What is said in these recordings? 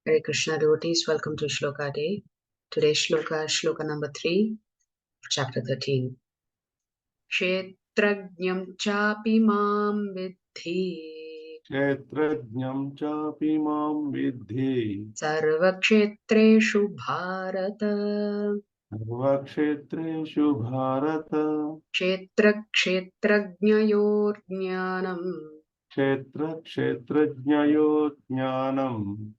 Hare Krishna devotees, welcome to Shloka Day. Today's Shloka is Shloka number 3, chapter 13. Kshetrajñam chapi mam vidhi. Kshetrajñam chapi mam vidhi. Sarvakshetreshu bharata. Sarvakshetreshu bharata. Kshetrakshetrajñayor jnanam. Kshetrajñayo jnanam.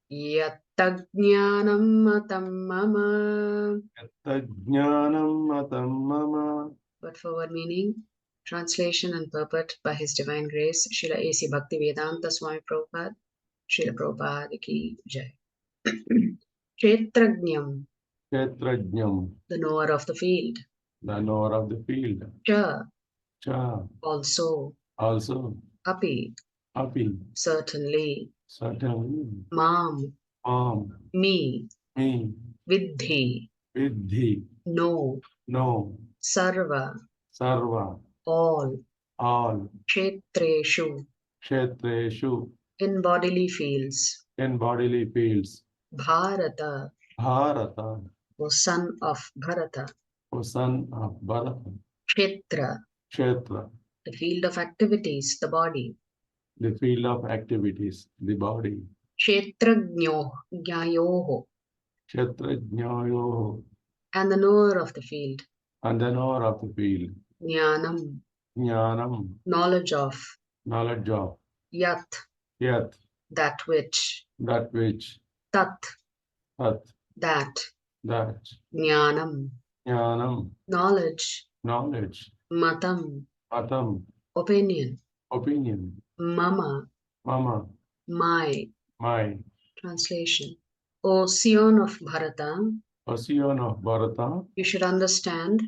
Yattajnanam matam mama. Yattajnanam matam mama. Word for word meaning, translation and purport by His Divine Grace, Srila A.C. Bhaktivedanta Swami Prabhupada, Srila Prabhupada ki Jai. Kshetrajñam, Kshetrajñam, the knower of the field. the knower of the field. Cha, Also. Api, Api. certainly. Mam. Me. Vidhi, no. Sarva, all. Kshetreshu, in bodily fields. Bharata, O son of Bharata. Kshetra, the field of activities, the body. Kshetrajño, jnayoho, and the knower of the field. Jnanam, knowledge of. Yat, that which. Tat, that. Jnanam, knowledge. Matam, opinion. Mama, my. Translation. O Sion of Bharata, you should understand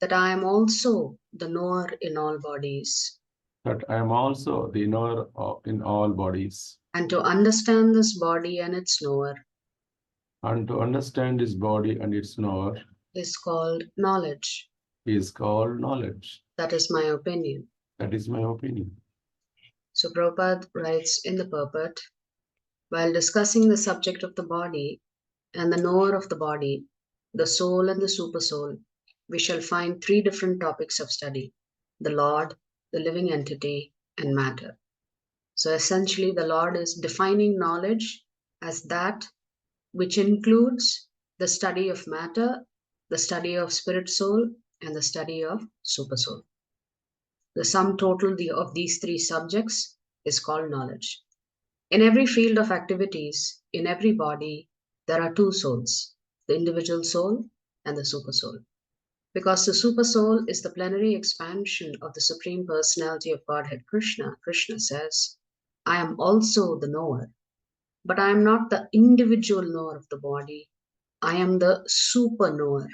that I am also the knower in all bodies. And to understand this body and its knower is called knowledge. That is my opinion. So Prabhupada writes in the purport, while discussing the subject of the body and the knower of the body, the soul and the supersoul, we shall find 3 different topics of study: the Lord, the living entity, and matter. So essentially, the Lord is defining knowledge as that which includes the study of matter, the study of spirit soul, and the study of supersoul. The sum total of these 3 subjects is called knowledge. In every field of activities, in every body, there are 2 souls, the individual soul and the supersoul. Because the supersoul is the plenary expansion of the Supreme Personality of Godhead Krishna, Krishna says, I am also the knower, but I am not the individual knower of the body. I am the super knower.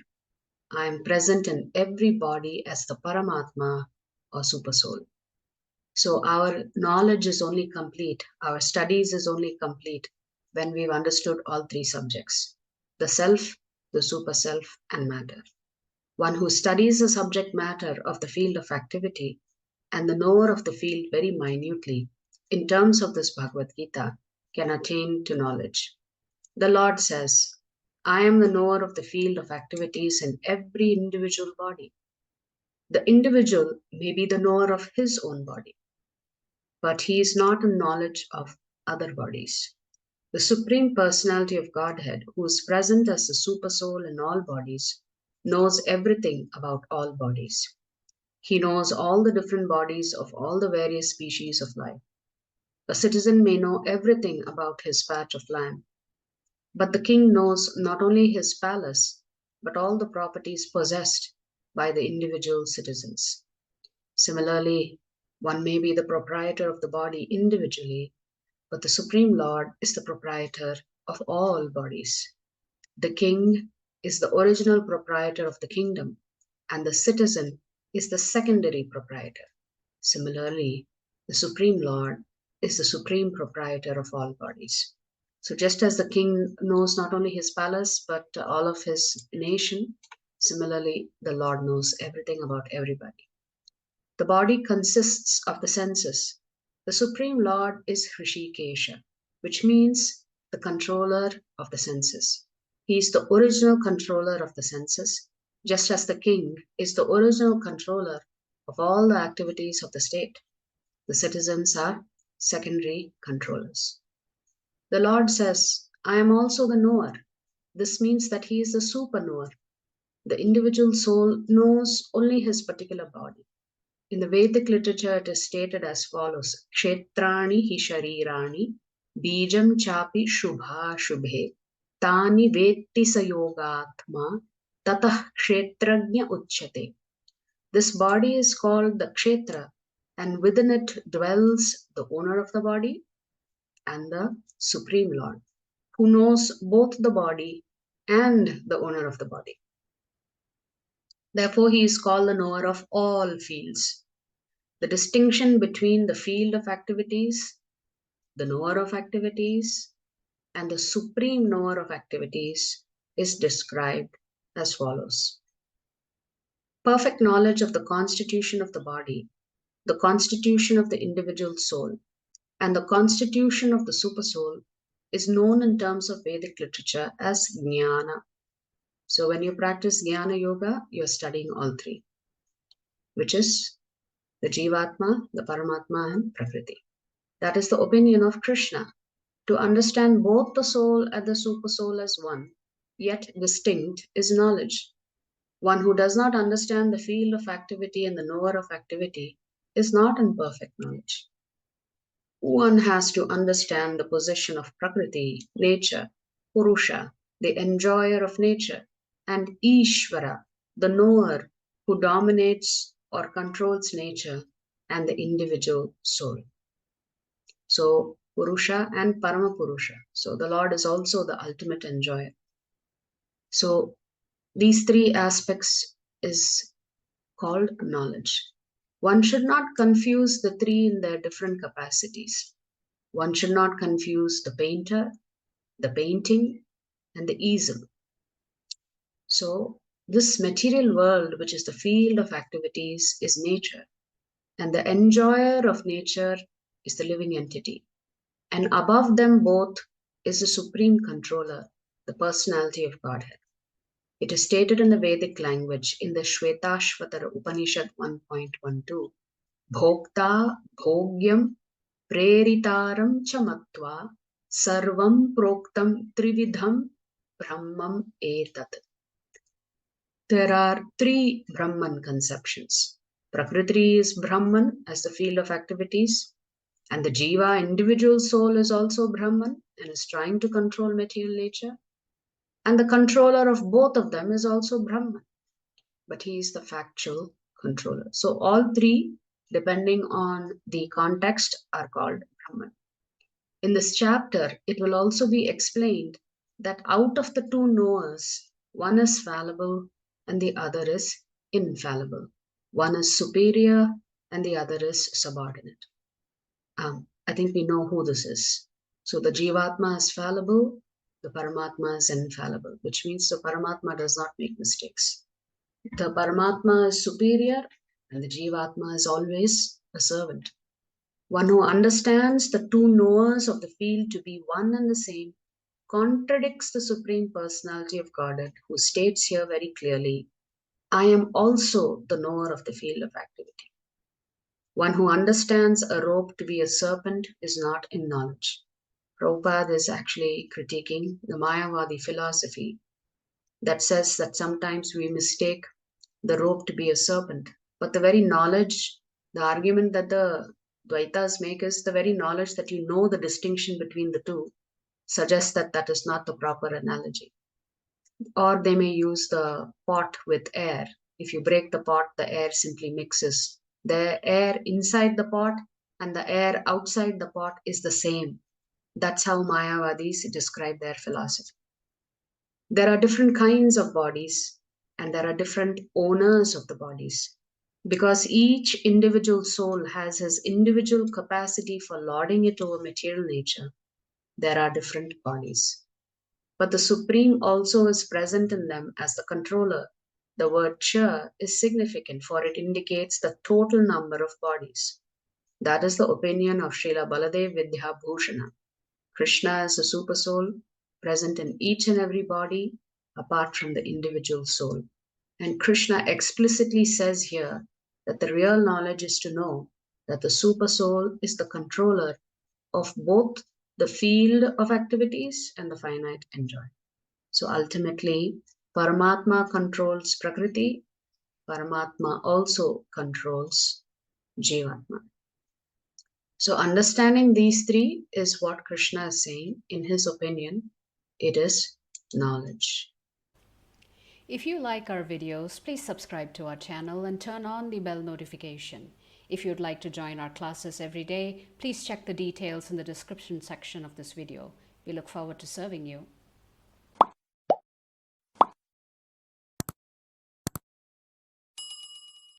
I am present in every body as the Paramatma or supersoul. So our knowledge is only complete, our studies is only complete when we've understood all 3 subjects: the self, the super self, and matter. One who studies the subject matter of the field of activity and the knower of the field very minutely, in terms of this Bhagavad Gita, can attain to knowledge. The Lord says, I am the knower of the field of activities in every individual body. The individual may be the knower of his own body, but he is not in knowledge of other bodies. The Supreme Personality of Godhead, who is present as the Supersoul in all bodies, knows everything about all bodies. He knows all the different bodies of all the various species of life. A citizen may know everything about his patch of land, but the king knows not only his palace, but all the properties possessed by the individual citizens. Similarly, one may be the proprietor of the body individually, but the Supreme Lord is the proprietor of all bodies. The king is the original proprietor of the kingdom, and the citizen is the secondary proprietor. Similarly, the Supreme Lord is the supreme proprietor of all bodies. So just as the king knows not only his palace, but all of his nation, similarly, the Lord knows everything about everybody. The body consists of the senses. The Supreme Lord is Hrishikesha. which means the controller of the senses. He is the original controller of the senses, just as the king is the original controller of all the activities of the state. The citizens are secondary controllers. The Lord says, I am also the knower. This means that he is the super knower. The individual soul knows only his particular body. In the Vedic literature, it is stated as follows: Kshetrani hi sharirani, bijam chapi shubha shubhe, tani vetti sayogatma, tatah kshetrajna uchyate. This body is called the kshetra, and within it dwells the owner of the body and the Supreme Lord, who knows both the body and the owner of the body. Therefore, he is called the knower of all fields. The distinction between the field of activities, the knower of activities, and the supreme knower of activities is described as follows. Perfect knowledge of the constitution of the body, the constitution of the individual soul, and the constitution of the supersoul is known in terms of Vedic literature as jnana. So when you practice jnana yoga, you're studying all three, which is the Jivatma, the Paramatma, and Prakriti. That is the opinion of Krishna. To understand both the soul and the supersoul as one, yet distinct, is knowledge. One who does not understand the field of activity and the knower of activity is not in perfect knowledge. One has to understand the position of Prakriti, nature, Purusha, the enjoyer of nature, and Ishvara, the knower who dominates or controls nature and the individual soul. So, Purusha and Paramapurusha. So, the Lord is also the ultimate enjoyer. So, these three aspects is called knowledge. One should not confuse the three in their different capacities. One should not confuse the painter, the painting, and the easel. So, this material world, which is the field of activities, is nature, and the enjoyer of nature is the living entity. And above them both is the supreme controller, the personality of Godhead. It is stated in the Vedic language in the Shvetashvatara Upanishad 1.12, Bhokta Bhogyam Preritaram Chamatva Sarvam Proktam Trividham Brahmam Etat. There are three Brahman conceptions. Prakriti is Brahman as the field of activities, and the Jiva, individual soul, is also Brahman and is trying to control material nature. And the controller of both of them is also Brahman, but he is the factual controller. So all three, depending on the context, are called Brahman. In this chapter, it will also be explained that out of the two knowers, one is fallible and the other is infallible. One is superior and the other is subordinate. I think we know who this is. So the Jivatma is fallible, the Paramatma is infallible, which means the Paramatma does not make mistakes. The Paramatma is superior and the Jivatma is always a servant. One who understands the two knowers of the field to be one and the same contradicts the Supreme Personality of Godhead, who states here very clearly, I am also the knower of the field of activity. One who understands a rope to be a serpent is not in knowledge. Prabhupada is actually critiquing the Mayavadi philosophy that says that sometimes we mistake the rope to be a serpent. But the very knowledge, the argument that the Dvaitas make is the very knowledge that you know the distinction between the two suggests that that is not the proper analogy. Or they may use the pot with air. If you break the pot, the air simply mixes. The air inside the pot and the air outside the pot is the same. That's how Mayavadis describe their philosophy. There are different kinds of bodies and there are different owners of the bodies. Because each individual soul has his individual capacity for lording it over material nature, there are different bodies. But the Supreme also is present in them as the controller. The word cha is significant, for it indicates the total number of bodies. That is the opinion of Srila Baladev Vidyabhushana. Krishna is a super soul present in each and every body apart from the individual soul. And Krishna explicitly says here that the real knowledge is to know that the super soul is the controller of both the field of activities and the finite enjoy. So ultimately, Paramatma controls Prakriti, Paramatma also controls Jivatma. So understanding these three is what Krishna is saying. In his opinion, it is knowledge. If you like our videos, please subscribe to our channel and turn on the bell notification. If you'd like to join our classes every day, please check the details in the description section of this video. We look forward to serving you.